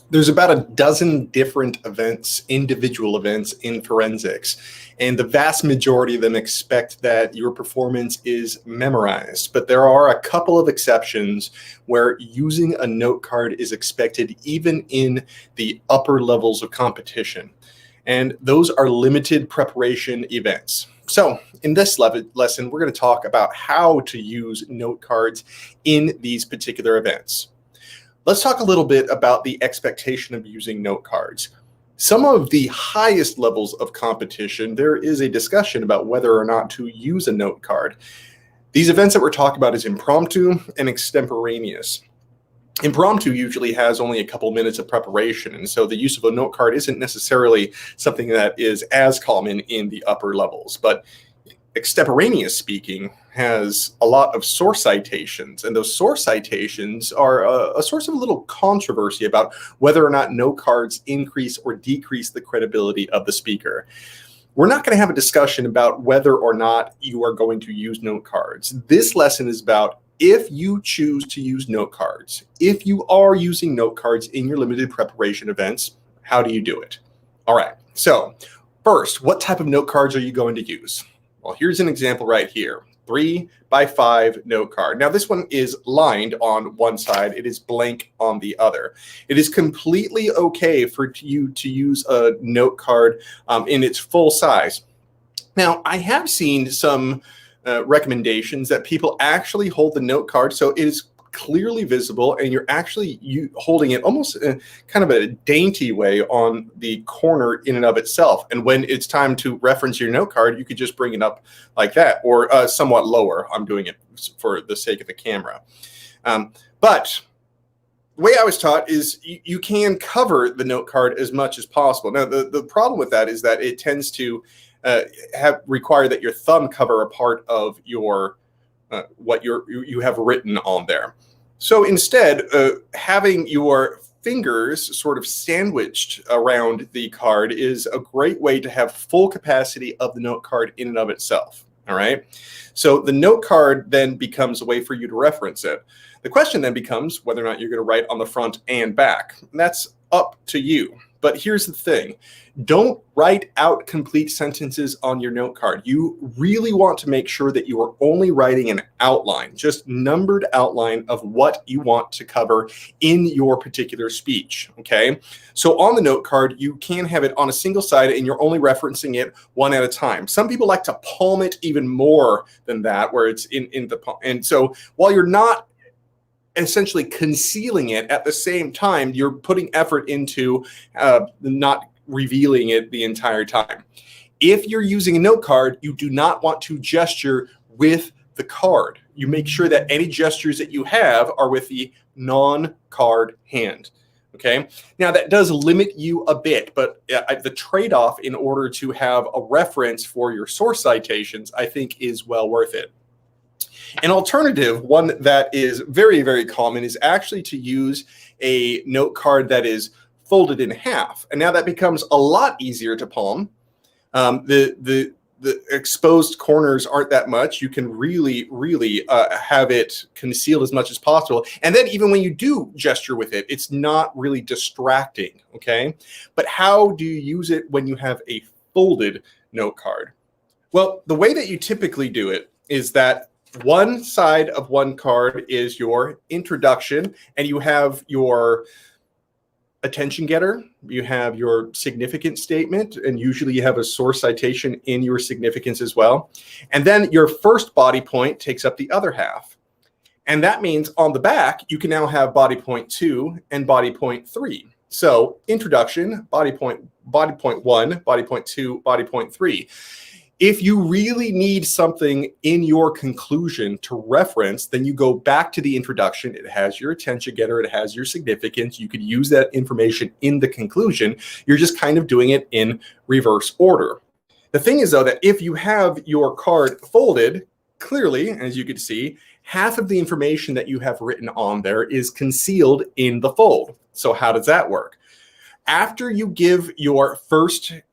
There's about a dozen different events, individual events in forensics, and the vast majority of them expect that your performance is memorized. But there are a couple of exceptions where using a note card is expected even in the upper levels of competition. And those are limited preparation events. So in this lesson, we're going to talk about how to use note cards in these particular events. Let's talk a little bit about the expectation of using note cards. Some of the highest levels of competition, there is a discussion about whether or not to use a note card. These events that we're talking about is impromptu and extemporaneous. Impromptu usually has only a couple minutes of preparation, and so the use of a note card isn't necessarily something that is as common in the upper levels. But extemporaneous speaking has a lot of source citations, and those source citations are a source of a little controversy about whether or not note cards increase or decrease the credibility of the speaker. We're not going to have a discussion about whether or not you are going to use note cards. This lesson is about if you choose to use note cards. If you are using note cards in your limited preparation events, how do you do it? All right, so first, what type of note cards are you going to use? Well, here's an example right here. 3x5 note card. Now this one is lined on one side. It is blank on the other. It is completely okay for you to use a note card in its full size. Now I have seen some recommendations that people actually hold the note card so it is clearly visible and you're actually holding it almost kind of a dainty way on the corner in and of itself. And when it's time to reference your note card, you could just bring it up like that, or somewhat lower. I'm doing it for the sake of the camera. But the way I was taught is you can cover the note card as much as possible. Now, the problem with that is that it tends to require that your thumb cover a part of your what you have written on there. So instead, having your fingers sort of sandwiched around the card is a great way to have full capacity of the note card in and of itself. All right. So the note card then becomes a way for you to reference it. The question then becomes whether or not you're going to write on the front and back. And that's up to you. But here's the thing. Don't write out complete sentences on your note card. You really want to make sure that you are only writing an outline, just numbered outline of what you want to cover in your particular speech, okay? So on the note card, you can have it on a single side and you're only referencing it one at a time. Some people like to palm it even more than that, where it's in the palm. And so while you're not essentially concealing it, at the same time, you're putting effort into not revealing it the entire time. If you're using a note card, you do not want to gesture with the card. You make sure that any gestures that you have are with the non-card hand. Okay. Now that does limit you a bit, but the trade-off in order to have a reference for your source citations, I think, is well worth it. An alternative, one that is very, very common, is actually to use a note card that is folded in half. And now that becomes a lot easier to palm. The exposed corners aren't that much. You can really, really have it concealed as much as possible. And then even when you do gesture with it, it's not really distracting, okay? But how do you use it when you have a folded note card? Well, the way that you typically do it is that one side of one card is your introduction, and you have your attention getter, you have your significance statement, and usually you have a source citation in your significance as well. And then your first body point takes up the other half. And that means on the back, you can now have body point 2 and body point 3. So introduction, body point 1, body point 2, body point 3. If you really need something in your conclusion to reference, then you go back to the introduction. It has your attention getter. It has your significance. You could use that information in the conclusion. You're just kind of doing it in reverse order. The thing is, though, that if you have your card folded, clearly, as you can see, half of the information that you have written on there is concealed in the fold. So how does that work? After you give your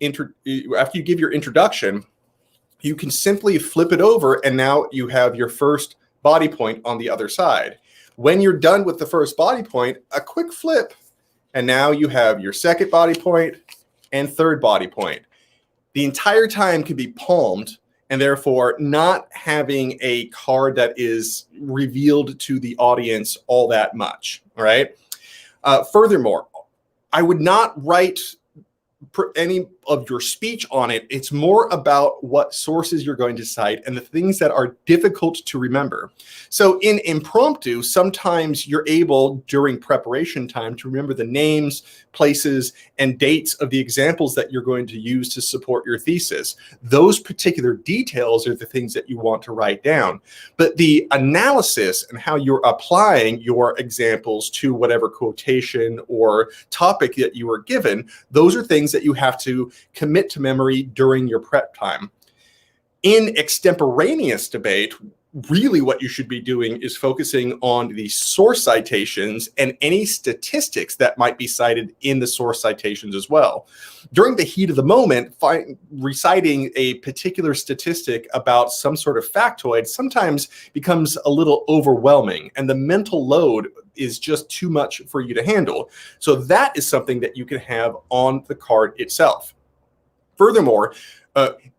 introduction, you can simply flip it over, and now you have your first body point on the other side. When you're done with the first body point, a quick flip And now you have your second body point and third body point. The entire time can be palmed, and therefore not having a card that is revealed to the audience all that much, all right? Furthermore, I would not write any of your speech on it. It's more about what sources you're going to cite and the things that are difficult to remember. So in impromptu, sometimes you're able during preparation time to remember the names, places, and dates of the examples that you're going to use to support your thesis. Those particular details are the things that you want to write down. But the analysis and how you're applying your examples to whatever quotation or topic that you were given, those are things that you have to commit to memory during your prep time. In extemporaneous debate, really what you should be doing is focusing on the source citations and any statistics that might be cited in the source citations as well. During the heat of the moment, reciting a particular statistic about some sort of factoid sometimes becomes a little overwhelming, and the mental load is just too much for you to handle. So that is something that you can have on the card itself. Furthermore,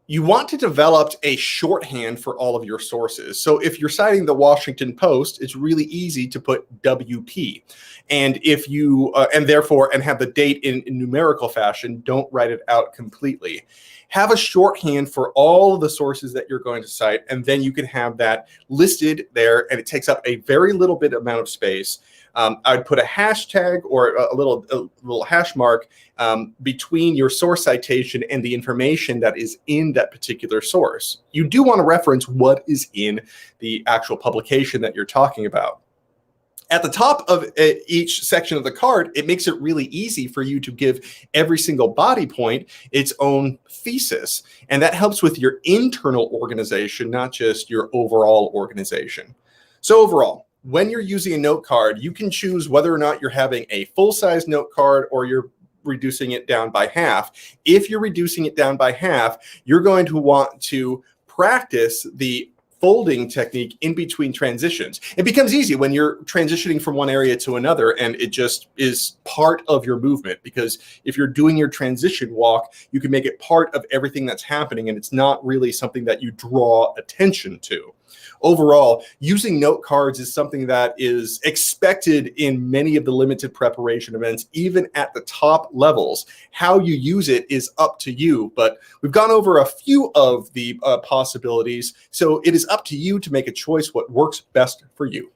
you want to develop a shorthand for all of your sources. So if you're citing the Washington Post, it's really easy to put WP. And if you, and have the date in numerical fashion, don't write it out completely. Have a shorthand for all of the sources that you're going to cite, and then you can have that listed there, and it takes up a very little bit amount of space. I'd put a hashtag or a little hash mark between your source citation and the information that is in that particular source. You do want to reference what is in the actual publication that you're talking about. At the top of each section of the card, it makes it really easy for you to give every single body point its own thesis. And that helps with your internal organization, not just your overall organization. So overall, when you're using a note card, you can choose whether or not you're having a full-size note card or you're reducing it down by half. If you're reducing it down by half, you're going to want to practice the folding technique in between transitions. It becomes easy when you're transitioning from one area to another, and it just is part of your movement, because if you're doing your transition walk, you can make it part of everything that's happening, and it's not really something that you draw attention to. Overall, using note cards is something that is expected in many of the limited preparation events, even at the top levels. How you use it is up to you, but we've gone over a few of the possibilities, so it is up to you to make a choice what works best for you.